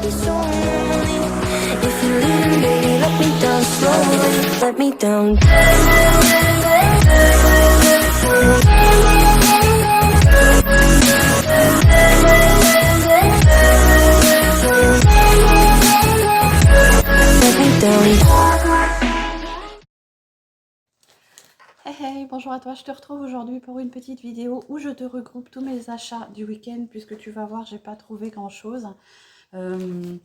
be so lonely. If you're leaving, baby, let me down slowly. Let me down. Let me down. Hey hey, bonjour à toi, je te retrouve aujourd'hui pour une petite vidéo où je te regroupe tous mes achats du week-end puisque tu vas voir, j'ai pas trouvé grand chose. Le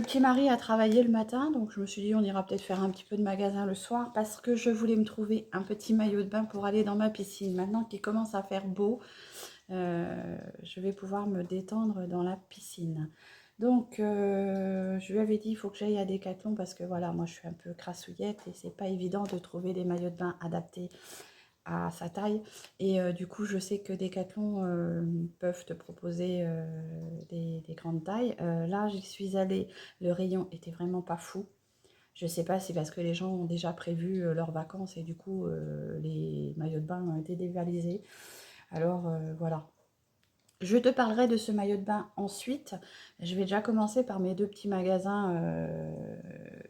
petit mari a travaillé le matin, donc je me suis dit on ira peut-être faire un petit peu de magasin le soir parce que je voulais me trouver un petit maillot de bain pour aller dans ma piscine. Maintenant qu'il commence à faire beau, je vais pouvoir me détendre dans la piscine. Donc je lui avais dit il faut que j'aille à Decathlon parce que voilà, moi je suis un peu crassouillette et c'est pas évident de trouver des maillots de bain adaptés à sa taille. Et du coup je sais que Decathlon peuvent te proposer des grandes tailles. Là j'y suis allée, le rayon était vraiment pas fou. Je sais pas si parce que les gens ont déjà prévu leurs vacances et du coup les maillots de bain ont été dévalisés. Alors voilà. Je te parlerai de ce maillot de bain ensuite. Je vais déjà commencer par mes deux petits magasins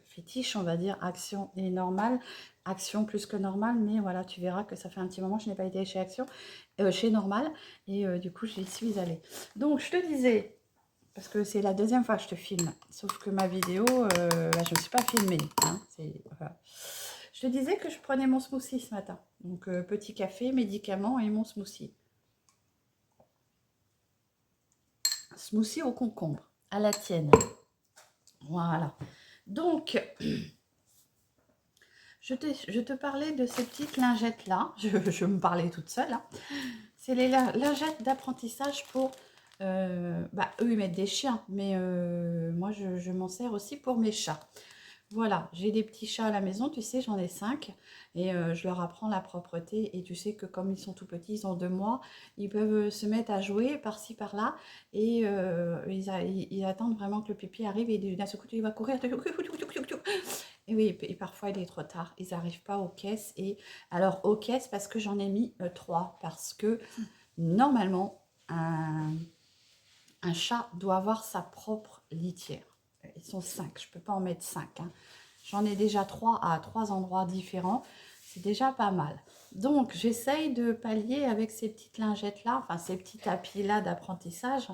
fétiches, on va dire, Action et Normal. Action plus que Normal, mais voilà, tu verras que ça fait un petit moment que je n'ai pas été chez Action, chez Normal, et du coup, j'y suis allée. Donc, je te disais, parce que c'est la deuxième fois que je te filme, sauf que ma vidéo, je ne me suis pas filmée. Hein, voilà. Je te disais que je prenais mon smoothie ce matin. Donc, petit café, médicaments et mon smoothie. Smoothie au concombre, à la tienne. Voilà. Donc, je te parlais de ces petites lingettes-là. Je me parlais toute seule. Hein. C'est les lingettes d'apprentissage pour... eux, ils mettent des chiens, mais moi, je m'en sers aussi pour mes chats. Voilà, j'ai des petits chats à la maison, tu sais, j'en ai 5 et je leur apprends la propreté et tu sais que comme ils sont tout petits, ils ont 2 mois, ils peuvent se mettre à jouer par-ci par-là et ils attendent vraiment que le pipi arrive et d'un seul coup, il va courir. Et oui, et parfois il est trop tard, ils n'arrivent pas aux caisses et alors aux caisses parce que j'en ai mis 3 parce que normalement, un chat doit avoir sa propre litière. Ils sont 5, je ne peux pas en mettre 5. Hein. J'en ai déjà 3 à 3 endroits différents. C'est déjà pas mal. Donc, j'essaye de pallier avec ces petites lingettes-là, enfin ces petits tapis-là d'apprentissage,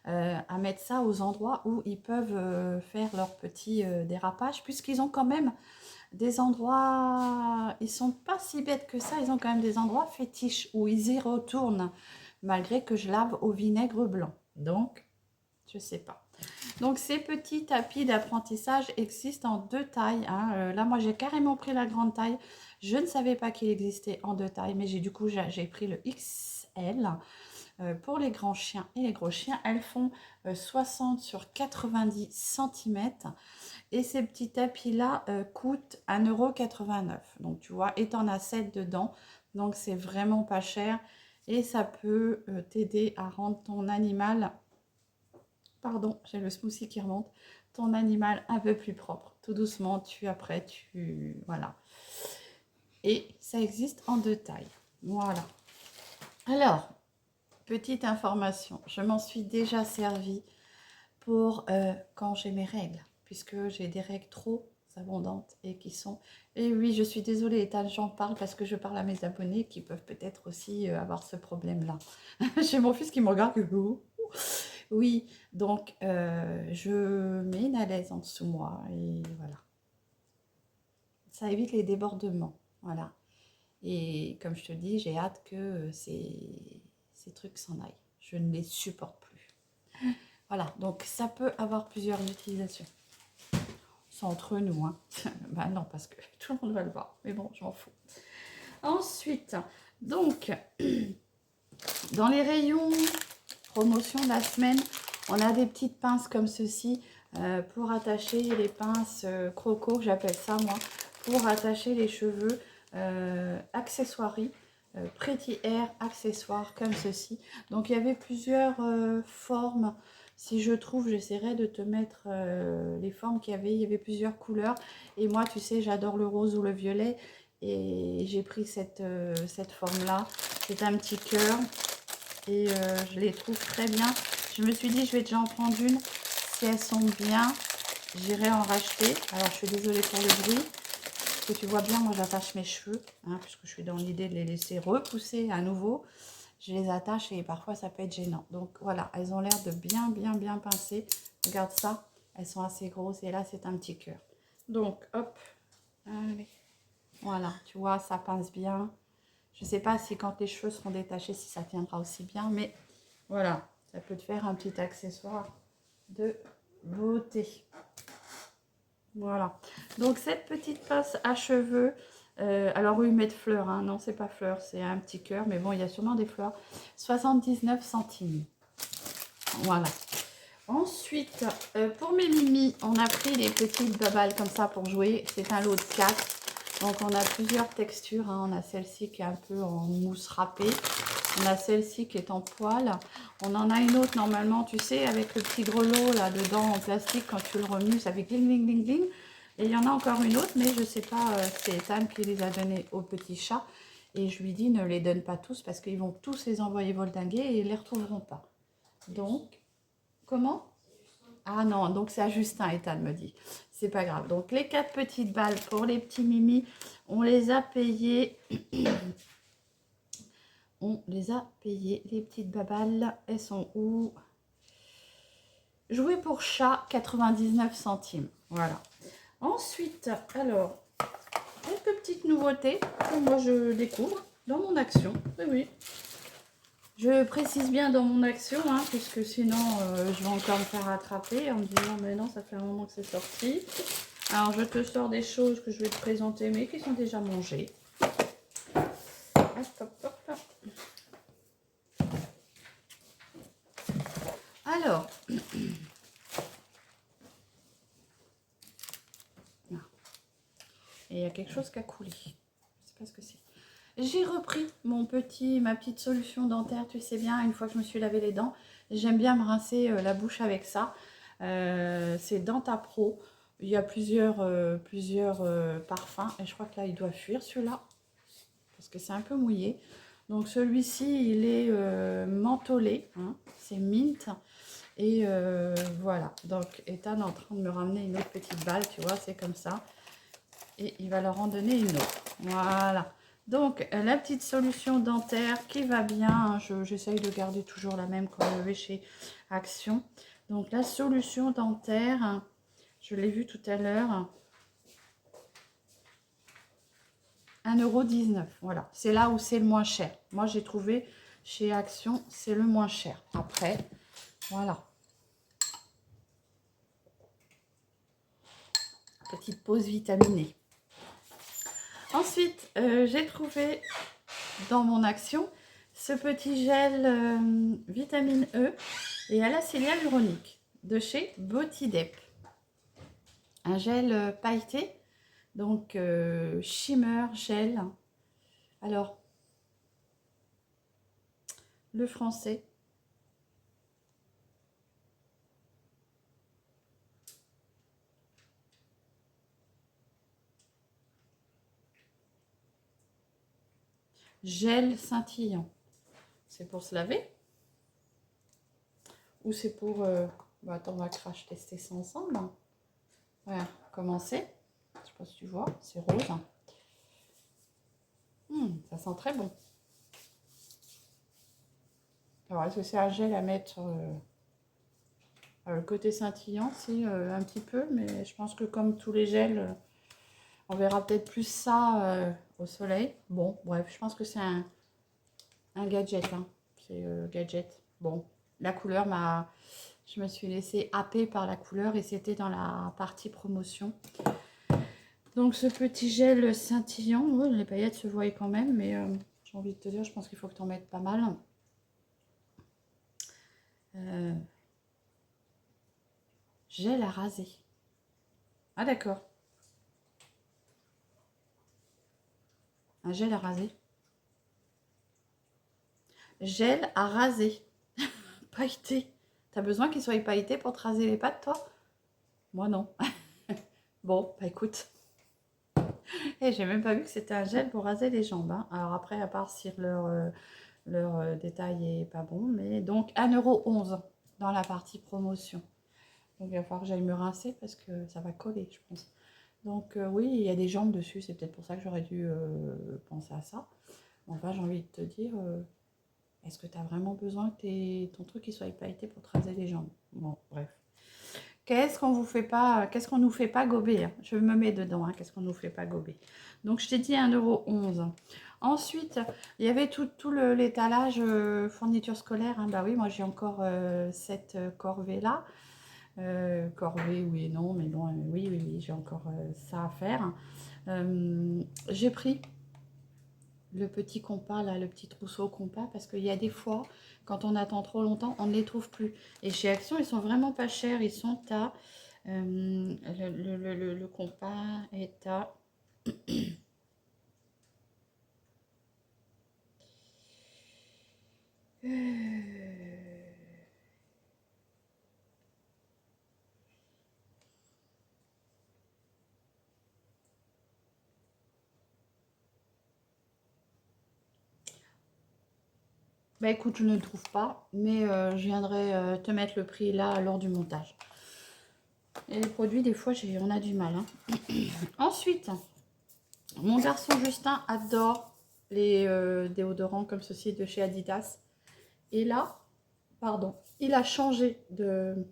à mettre ça aux endroits où ils peuvent faire leur petit dérapage, puisqu'ils ont quand même des endroits, ils sont pas si bêtes que ça, ils ont quand même des endroits fétiches où ils y retournent, malgré que je lave au vinaigre blanc. Donc, je sais pas. Donc, ces petits tapis d'apprentissage existent en 2 tailles. Hein. Là, moi, j'ai carrément pris la grande taille. Je ne savais pas qu'il existait en 2 tailles, mais du coup, j'ai pris le XL. Pour les grands chiens et les gros chiens, elles font 60 sur 90 cm. Et ces petits tapis-là coûtent 1,89 €. Donc, tu vois, et tu en as 7 dedans. Donc, c'est vraiment pas cher. Et ça peut t'aider à rendre ton animal... Pardon, j'ai le smoothie qui remonte. Ton animal un peu plus propre. Tout doucement, voilà. Et ça existe en 2 tailles. Voilà. Alors, petite information. Je m'en suis déjà servi pour quand j'ai mes règles. Puisque j'ai des règles trop abondantes et qui sont... Et oui, je suis désolée, Ethan, j'en parle parce que je parle à mes abonnés qui peuvent peut-être aussi avoir ce problème-là. J'ai mon fils qui me regarde. Oui, donc je mets une alaise en dessous moi et voilà. Ça évite les débordements, voilà. Et comme je te dis, j'ai hâte que ces trucs s'en aillent. Je ne les supporte plus. Voilà, donc ça peut avoir plusieurs utilisations. C'est entre nous, hein. Bah non, parce que tout le monde va le voir. Mais bon, je m'en fous. Ensuite, donc, dans les rayons promotion de la semaine, on a des petites pinces comme ceci pour attacher les pinces croco, j'appelle ça moi, pour attacher les cheveux, accessoiries, Pretty Hair accessoires comme ceci. Donc il y avait plusieurs formes. Si je trouve, j'essaierai de te mettre les formes qu'il y avait. Il y avait plusieurs couleurs. Et moi, tu sais, j'adore le rose ou le violet. Et j'ai pris cette forme-là. C'est un petit cœur. Et je les trouve très bien. Je me suis dit, je vais déjà en prendre une. Si elles sont bien, j'irai en racheter. Alors, je suis désolée pour le bruit. Parce que tu vois bien, moi, j'attache mes cheveux. Hein, puisque je suis dans l'idée de les laisser repousser à nouveau. Je les attache et parfois, ça peut être gênant. Donc, voilà. Elles ont l'air de bien pincer. Regarde ça. Elles sont assez grosses. Et là, c'est un petit cœur. Donc, hop. Allez. Voilà. Tu vois, ça pince bien. Je ne sais pas si quand les cheveux seront détachés, si ça tiendra aussi bien. Mais voilà. Ça peut te faire un petit accessoire de beauté. Voilà. Donc, cette petite pince à cheveux. Alors, oui, mettre fleurs. Hein. Non, c'est pas fleurs. C'est un petit cœur. Mais bon, il y a sûrement des fleurs. 79 centimes. Voilà. Ensuite, pour mes mimis, on a pris les petites babales comme ça pour jouer. C'est un lot de 4. Donc, on a plusieurs textures. Hein. On a celle-ci qui est un peu en mousse râpée. On a celle-ci qui est en poil. On en a une autre normalement, tu sais, avec le petit grelot là-dedans en plastique. Quand tu le remues, ça fait gling, gling, gling, gling. Et il y en a encore une autre, mais je ne sais pas, c'est Ethan qui les a donnés au petit chat. Et je lui dis, ne les donne pas tous parce qu'ils vont tous les envoyer voldinguer et ils ne les retrouveront pas. Donc, comment? Ah non, donc c'est à Justin, Ethan me dit. C'est pas grave. Donc, les 4 petites balles pour les petits mimis, on les a payées. On les a payées. Les petites babales, elles sont où? Jouer pour chat, 99 centimes. Voilà. Ensuite, alors, quelques petites nouveautés que moi je découvre dans mon action. Oui, oui. Je précise bien dans mon action, hein, puisque sinon je vais encore me faire attraper en me disant mais non, ça fait un moment que c'est sorti. Alors je te sors des choses que je vais te présenter mais qui sont déjà mangées. Hop, hop, hop. Alors, et il y a quelque chose qui a coulé. Je ne sais pas ce que c'est. J'ai repris ma petite solution dentaire, tu sais bien, une fois que je me suis lavé les dents. J'aime bien me rincer la bouche avec ça. C'est Dentapro. Il y a plusieurs parfums. Et je crois que là, il doit fuir celui-là. Parce que c'est un peu mouillé. Donc celui-ci, il est mentholé. Hein, c'est mint. Et voilà. Donc Ethan est en train de me ramener une autre petite balle. Tu vois, c'est comme ça. Et il va leur en donner une autre. Voilà. Donc, la petite solution dentaire qui va bien. J'essaye de garder toujours la même quand je vais chez Action. Donc, la solution dentaire, je l'ai vu tout à l'heure. 1,19 €. Voilà. C'est là où c'est le moins cher. Moi, j'ai trouvé chez Action, c'est le moins cher. Après, voilà. Petite pause vitaminée. Ensuite, j'ai trouvé dans mon action ce petit gel vitamine E et à l'acide hyaluronique de chez Botidep. Un gel pailleté, donc shimmer gel. Alors, le français. Gel scintillant. C'est pour se laver? Ou c'est pour... attends, on va crash tester ça ensemble. Voilà, commencer. Je sais pas si tu vois, c'est rose. Ça sent très bon. Alors, est-ce que c'est un gel à mettre... le côté scintillant, c'est un petit peu, mais je pense que comme tous les gels, on verra peut-être plus ça au soleil. Bon, bref, je pense que c'est un gadget. Hein. C'est gadget. Bon, la couleur m'a... Je me suis laissée happer par la couleur et c'était dans la partie promotion. Donc ce petit gel scintillant, ouais, les paillettes se voient quand même, mais j'ai envie de te dire, je pense qu'il faut que tu en mettes pas mal. Gel à raser. Ah d'accord. Un gel à raser. Gel à raser. Pailleté. T'as besoin qu'il soit pailleté pour te raser les pattes, toi? Moi, non. Bon, bah écoute. Et j'ai même pas vu que c'était un gel pour raser les jambes. Hein. Alors après, à part si leur détail est pas bon. Mais donc, 1,11 € dans la partie promotion. Donc il va falloir que j'aille me rincer parce que ça va coller, je pense. Donc oui, il y a des jambes dessus, c'est peut-être pour ça que j'aurais dû penser à ça. Enfin, j'ai envie de te dire, est-ce que tu as vraiment besoin que ton truc il soit pailleté pour te raser les jambes? Bon, bref. Qu'est-ce qu'on nous fait pas gober, hein? Je me mets dedans, hein, qu'est-ce qu'on nous fait pas gober. Donc, je t'ai dit 1,11 €. Ensuite, il y avait tout l'étalage fourniture scolaire. Hein. Bah oui, moi, j'ai encore cette corvée-là. Corvée, oui et non, mais bon, oui, j'ai encore ça à faire. J'ai pris le petit compas, là, le petit trousseau compas, parce qu'il y a des fois, quand on attend trop longtemps, on ne les trouve plus. Et chez Action, ils sont vraiment pas chers. Ils sont à... le compas est à... Bah écoute, je ne le trouve pas, mais je viendrai te mettre le prix là lors du montage. Et les produits, des fois, on a du mal. Hein. Ensuite, mon garçon Justin adore les déodorants comme ceci de chez Adidas. Et là, pardon, il a changé de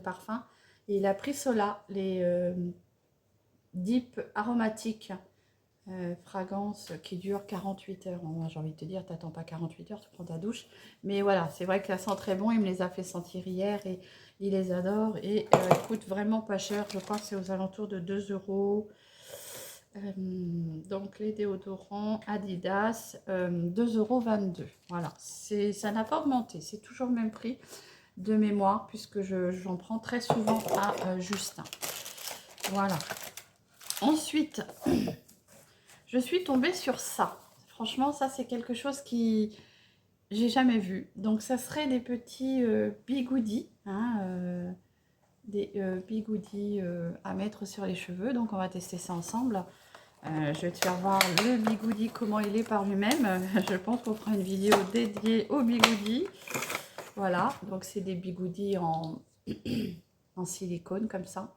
parfum. Et il a pris cela, les Deep aromatiques. Fragrance qui dure 48 heures. Moi, j'ai envie de te dire, t'attends pas 48 heures, tu prends ta douche. Mais voilà, c'est vrai que ça sent très bon. Il me les a fait sentir hier et il les adore. Et il coûte vraiment pas cher. Je crois que c'est aux alentours de 2 €. Donc, les déodorants Adidas, 2,22 €. Voilà, ça n'a pas augmenté. C'est toujours le même prix de mémoire puisque j'en prends très souvent à Justin. Voilà. Ensuite... je suis tombée sur ça. Franchement, ça, c'est quelque chose qui j'ai jamais vu. Donc, ça serait des petits bigoudis. Hein, des bigoudis à mettre sur les cheveux. Donc, on va tester ça ensemble. Je vais te faire voir le bigoudi, comment il est par lui-même. Je pense qu'on fera une vidéo dédiée aux bigoudis. Voilà. Donc, c'est des bigoudis en silicone, comme ça.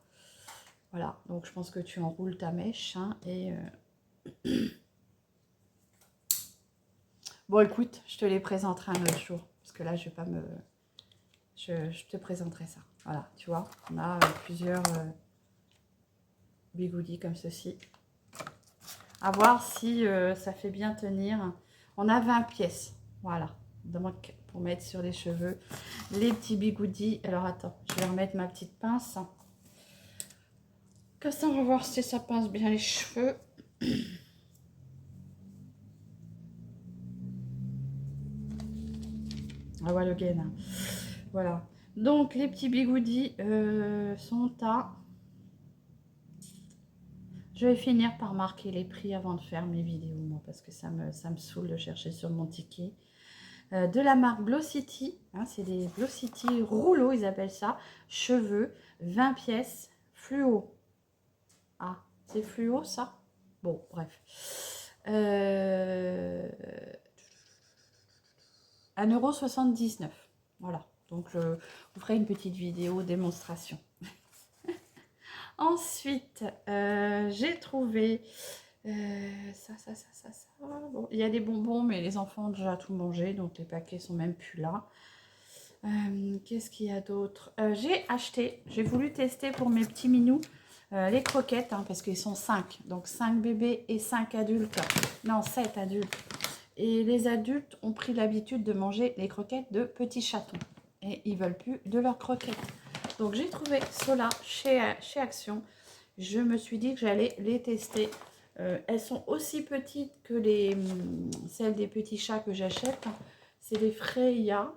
Voilà. Donc, je pense que tu enroules ta mèche. Hein, et... bon, écoute, je te les présenterai un autre jour. Parce que là, je vais pas me... Je te présenterai ça. Voilà, tu vois, on a plusieurs bigoudis comme ceci. À voir si ça fait bien tenir. On a 20 pièces. Voilà. Donc, pour mettre sur les cheveux les petits bigoudis. Alors, attends, je vais remettre ma petite pince. Comme ça, on va voir si ça pince bien les cheveux. Ah ouais, le gain. Voilà. Donc, les petits bigoudis sont à... Je vais finir par marquer les prix avant de faire mes vidéos, moi, parce que ça me saoule de chercher sur mon ticket. De la marque Glossity. Hein, c'est des Glossity rouleaux, ils appellent ça. Cheveux, 20 pièces, fluo. Ah, c'est fluo, ça? Bon, bref. 1,79 €. Voilà. Donc, je vous ferai une petite vidéo démonstration. Ensuite, j'ai trouvé ça. Bon, il y a des bonbons, mais les enfants ont déjà tout mangé, donc les paquets sont même plus là. Qu'est-ce qu'il y a d'autre? J'ai voulu tester pour mes petits minous les croquettes, hein, parce qu'ils sont 5. Donc 5 bébés et 5 adultes. Non, 7 adultes. Et les adultes ont pris l'habitude de manger les croquettes de petits chatons. Et ils veulent plus de leurs croquettes. Donc j'ai trouvé cela chez Action. Je me suis dit que j'allais les tester. Elles sont aussi petites que celles des petits chats que j'achète. C'est des Freya.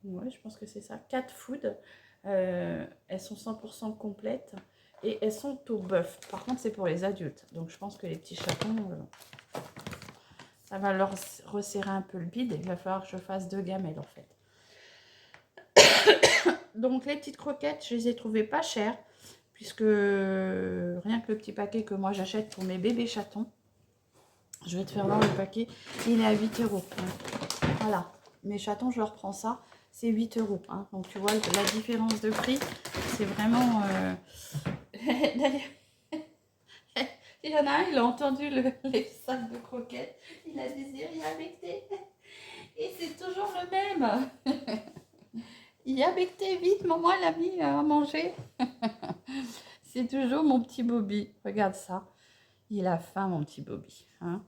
Ouais, je pense que c'est ça. Cat Food. Elles sont 100% complètes. Et elles sont au bœuf. Par contre, c'est pour les adultes. Donc je pense que les petits chatons, ça va leur resserrer un peu le bide. Il va falloir que je fasse 2 gamelles en fait. Donc les petites croquettes, je les ai trouvées pas chères, puisque rien que le petit paquet que moi j'achète pour mes bébés chatons, je vais te faire voir le paquet, il est à 8 €. Voilà, mes chatons, je leur prends ça, c'est 8 €. Hein. Donc tu vois la différence de prix, c'est vraiment... D'ailleurs, il y en a un, il a entendu les sacs de croquettes. Il a désiré becté. Et c'est toujours le même. Il a becté, vite, maman, elle a mis à manger. C'est toujours mon petit Bobby. Regarde ça. Il a faim, mon petit Bobby. Hein,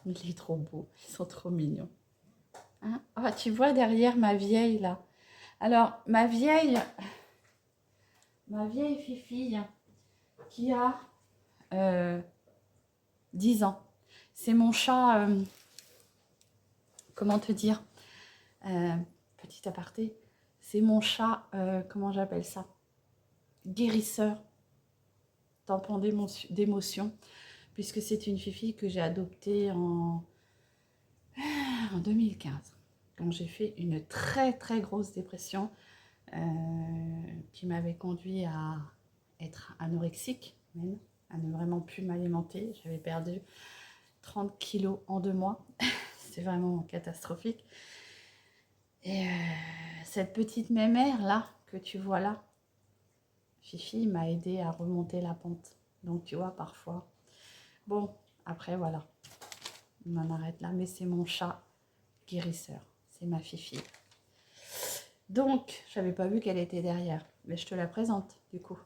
il est trop beau. Ils sont trop mignons. Hein, ah, tu vois derrière ma vieille, là. Alors, ma vieille fifille qui a 10 ans. C'est mon chat, comment te dire, petit aparté, c'est mon chat, comment j'appelle ça, guérisseur, tampon d'émotion, puisque c'est une fifille que j'ai adoptée en 2015, quand j'ai fait une très très grosse dépression qui m'avait conduit à être anorexique, même, à ne vraiment plus m'alimenter. J'avais perdu 30 kilos en 2 mois. C'est vraiment catastrophique. Et cette petite mémère là, que tu vois là, Fifi m'a aidé à remonter la pente. Donc tu vois, parfois. Bon, après voilà. On en arrête là, mais c'est mon chat guérisseur. C'est ma Fifi. Donc, j'avais pas vu qu'elle était derrière. Mais je te la présente, du coup.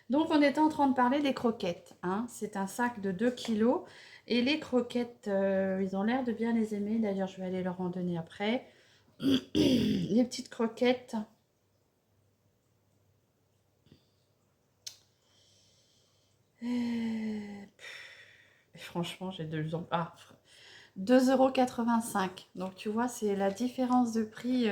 Donc, on était en train de parler des croquettes. Hein. C'est un sac de 2 kilos. Et les croquettes, ils ont l'air de bien les aimer. D'ailleurs, je vais aller leur en donner après. Les petites croquettes. Franchement, j'ai 2,85 €. Donc, tu vois, c'est la différence de prix.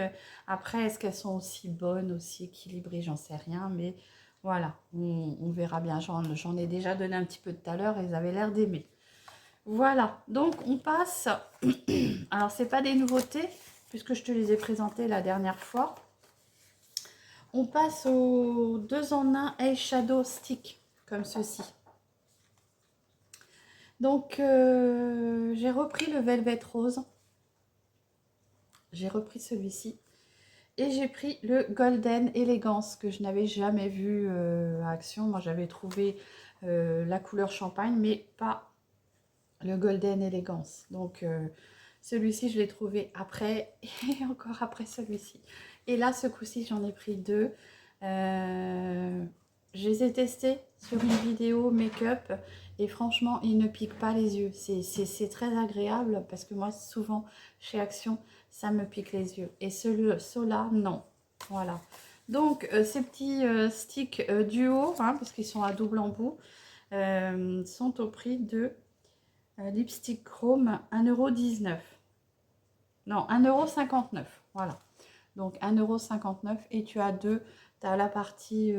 Après, est-ce qu'elles sont aussi bonnes, aussi équilibrées? J'en sais rien. Mais voilà, on verra bien. J'en ai déjà donné un petit peu tout à l'heure et ils avaient l'air d'aimer. Voilà, donc on passe. Alors, c'est pas des nouveautés, puisque je te les ai présentées la dernière fois. On passe aux 2 en 1 Eyeshadow Stick, comme ceci. Donc, j'ai repris le Velvet Rose. J'ai repris celui-ci. Et j'ai pris le Golden Elegance, que je n'avais jamais vu à action. Moi, j'avais trouvé la couleur champagne, mais pas le Golden Elegance. Donc, celui-ci, je l'ai trouvé après et encore après celui-ci. Et là, ce coup-ci, j'en ai pris 2. Je les ai testés sur une vidéo make-up et franchement, ils ne piquent pas les yeux. C'est très agréable parce que moi, souvent, chez Action, ça me pique les yeux. Et ceux-là, non. Voilà. Donc, ces petits sticks duo, hein, parce qu'ils sont à double embout, sont au prix de lipstick chrome 1,19 €. Non, 1,59 €. Voilà. Donc 1,59 € et tu as deux. Tu as la partie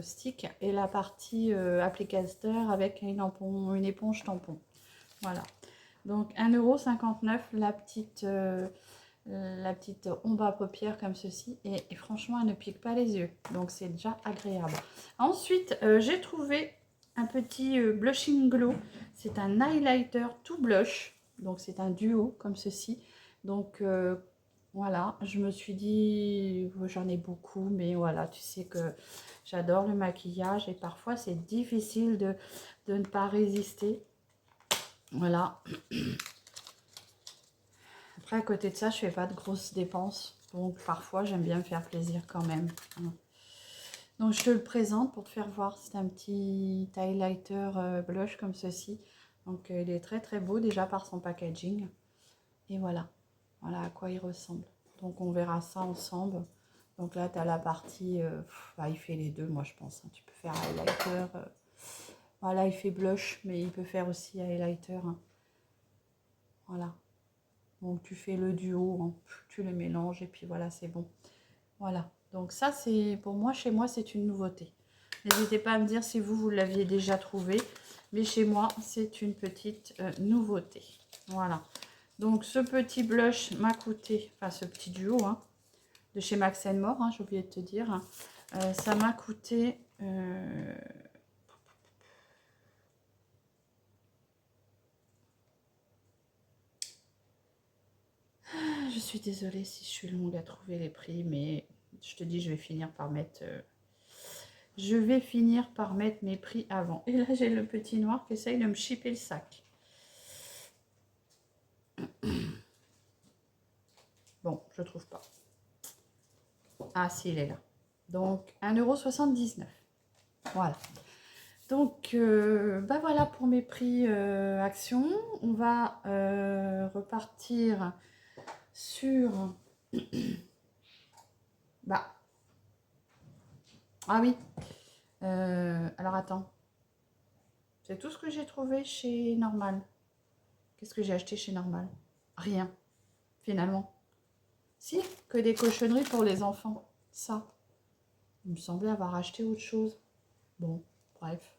stick et la partie applicateur avec une éponge tampon. Voilà. Donc 1,59 € la petite ombre à paupières comme ceci. Et franchement, elle ne pique pas les yeux. Donc c'est déjà agréable. Ensuite, j'ai trouvé un petit blushing glow. C'est un highlighter tout blush. Donc c'est un duo comme ceci. Donc voilà, je me suis dit, j'en ai beaucoup, mais voilà, tu sais que j'adore le maquillage et parfois c'est difficile de ne pas résister. Voilà. Après, à côté de ça, je fais pas de grosses dépenses, donc parfois j'aime bien me faire plaisir quand même. Donc je te le présente pour te faire voir, c'est un petit highlighter blush comme ceci. Donc il est très très beau déjà par son packaging. Et voilà, voilà à quoi il ressemble. Donc on verra ça ensemble. Donc là, tu as la partie, il fait les deux, moi je pense. Hein. Tu peux faire highlighter. Voilà, il fait blush, mais il peut faire aussi highlighter. Hein. Voilà. Donc tu fais le duo, hein. Tu les mélanges et puis voilà, c'est bon. Voilà. Donc ça, c'est pour moi, chez moi, c'est une nouveauté. N'hésitez pas à me dire si vous l'aviez déjà trouvé. Mais chez moi, c'est une petite nouveauté. Voilà. Donc, ce petit blush m'a coûté, enfin, ce petit duo, hein, de chez Max More, hein, j'ai oublié de te dire. Hein, ça m'a coûté... je je suis désolée si je suis longue à trouver les prix, mais je te dis, je vais finir par mettre... mes prix avant. Et là, j'ai le petit noir qui essaye de me chipper le sac. Bon, je trouve pas. Ah, si, il est là. Donc, 1,79 €. Voilà. Donc, bah voilà pour mes prix actions. On va repartir sur... Bah. Ah oui. Alors, attends. C'est tout ce que j'ai trouvé chez Normal. Qu'est-ce que j'ai acheté chez Normal? Rien, finalement. Si, que des cochonneries pour les enfants. Ça. Il me semblait avoir acheté autre chose. Bon, bref.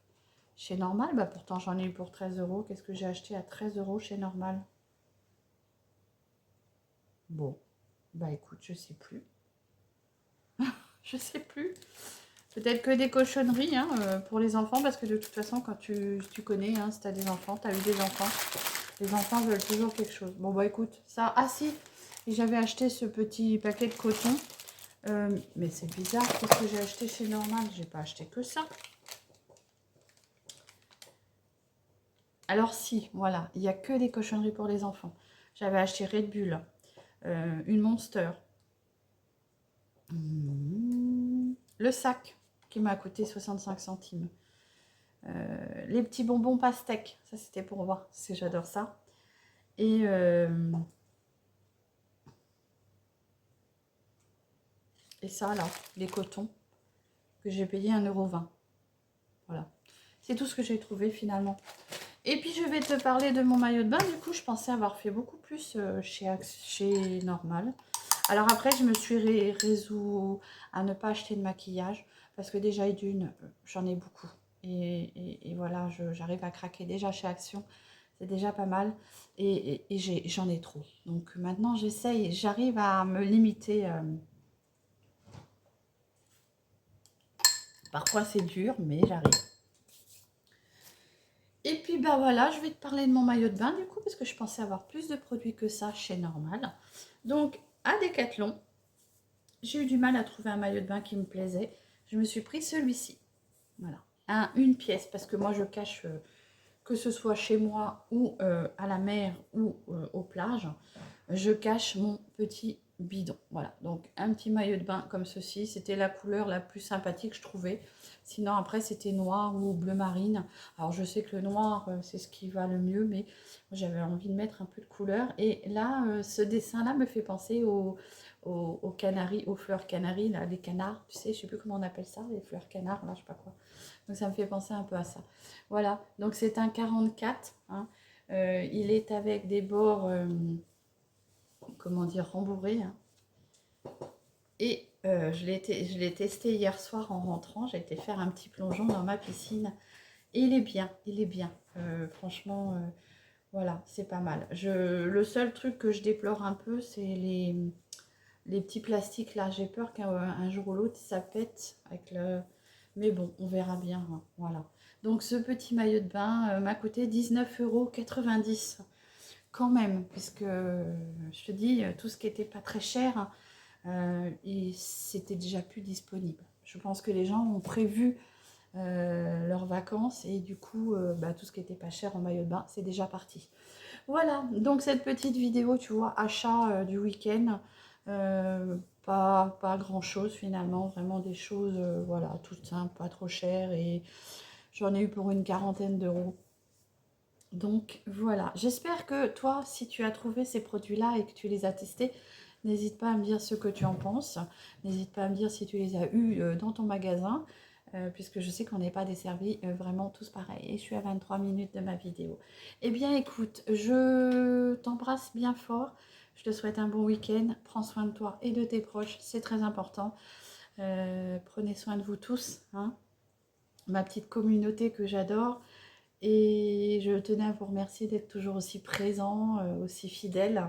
Chez Normal, bah pourtant j'en ai eu pour 13 €. Qu'est-ce que j'ai acheté à 13 € chez Normal? Bon, bah écoute, je sais plus. Je sais plus. Peut-être que des cochonneries hein, pour les enfants, parce que de toute façon, quand tu connais, hein, si tu as des enfants, tu as eu des enfants, les enfants veulent toujours quelque chose. Bon, bah écoute, ça, ah si, j'avais acheté ce petit paquet de coton, mais c'est bizarre, qu'est-ce que j'ai acheté chez Normal? J'ai pas acheté que ça. Alors si, voilà, il n'y a que des cochonneries pour les enfants. J'avais acheté Red Bull, une Monster, le sac qui m'a coûté 65 centimes. Les petits bonbons pastèques, ça c'était pour voir, si j'adore ça. Et ça là, les cotons, que j'ai payé 1,20 €. Voilà, c'est tout ce que j'ai trouvé finalement. Et puis je vais te parler de mon maillot de bain. Du coup, je pensais avoir fait beaucoup plus chez Normal. Alors après, je me suis résolu à ne pas acheter de maquillage. Parce que déjà, d'une, j'en ai beaucoup. Et voilà, j'arrive à craquer déjà chez Action. C'est déjà pas mal. Et j'en ai trop. Donc maintenant, j'arrive à me limiter. Parfois, c'est dur, mais j'arrive. Et puis, bah voilà, je vais te parler de mon maillot de bain, du coup, parce que je pensais avoir plus de produits que ça chez Normal. Donc, à Decathlon, j'ai eu du mal à trouver un maillot de bain qui me plaisait. Je me suis pris celui-ci. Voilà. Une pièce, parce que moi, je cache, que ce soit chez moi ou à la mer ou aux plages, je cache mon petit bidon. Voilà, donc un petit maillot de bain comme ceci, c'était la couleur la plus sympathique je trouvais. Sinon après c'était noir ou bleu marine. Alors je sais que le noir c'est ce qui va le mieux, mais j'avais envie de mettre un peu de couleur. Et là, ce dessin là me fait penser aux canaris, aux fleurs canaries, là, les canards, tu sais, je sais plus comment on appelle ça, les fleurs canards, là je sais pas quoi. Donc ça me fait penser un peu à ça. Voilà, donc c'est un 44, hein. Il est avec des bords comment dire, rembourré. Hein. Et je l'ai testé hier soir en rentrant. J'ai été faire un petit plongeon dans ma piscine. Et il est bien, il est bien. Franchement, voilà, c'est pas mal. Le seul truc que je déplore un peu, c'est les petits plastiques là. J'ai peur qu'un jour ou l'autre, ça pète avec le... Mais bon, on verra bien. Hein, voilà. Donc ce petit maillot de bain m'a coûté 19,90 € quand même, puisque je te dis, tout ce qui n'était pas très cher, c'était déjà plus disponible. Je pense que les gens ont prévu leurs vacances et du coup, bah, tout ce qui n'était pas cher en maillot de bain, c'est déjà parti. Voilà, donc cette petite vidéo, tu vois, achat du week-end, pas grand chose finalement, vraiment des choses, voilà, toutes simples, pas trop chères, et j'en ai eu pour une quarantaine d'euros. Donc voilà, j'espère que toi, si tu as trouvé ces produits-là et que tu les as testés, n'hésite pas à me dire ce que tu en penses. N'hésite pas à me dire si tu les as eus dans ton magasin, puisque je sais qu'on n'est pas desservis vraiment tous pareils. Et je suis à 23 minutes de ma vidéo. Eh bien écoute, je t'embrasse bien fort. Je te souhaite un bon week-end. Prends soin de toi et de tes proches, c'est très important. Prenez soin de vous tous, hein. Ma petite communauté que j'adore. Et je tenais à vous remercier d'être toujours aussi présent, aussi fidèle.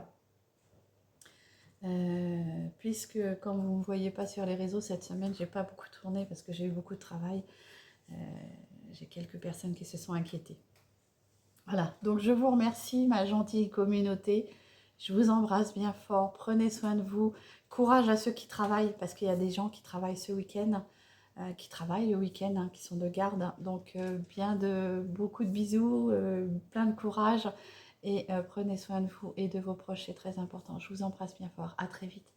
Puisque quand vous ne me voyez pas sur les réseaux cette semaine, j'ai pas beaucoup tourné parce que j'ai eu beaucoup de travail. J'ai quelques personnes qui se sont inquiétées. Voilà, donc je vous remercie, ma gentille communauté. Je vous embrasse bien fort. Prenez soin de vous. Courage à ceux qui travaillent, parce qu'il y a des gens qui travaillent ce week-end, qui travaillent le week-end, hein, qui sont de garde. Donc, beaucoup de bisous, plein de courage. Et prenez soin de vous et de vos proches, c'est très important. Je vous embrasse bien fort. À très vite.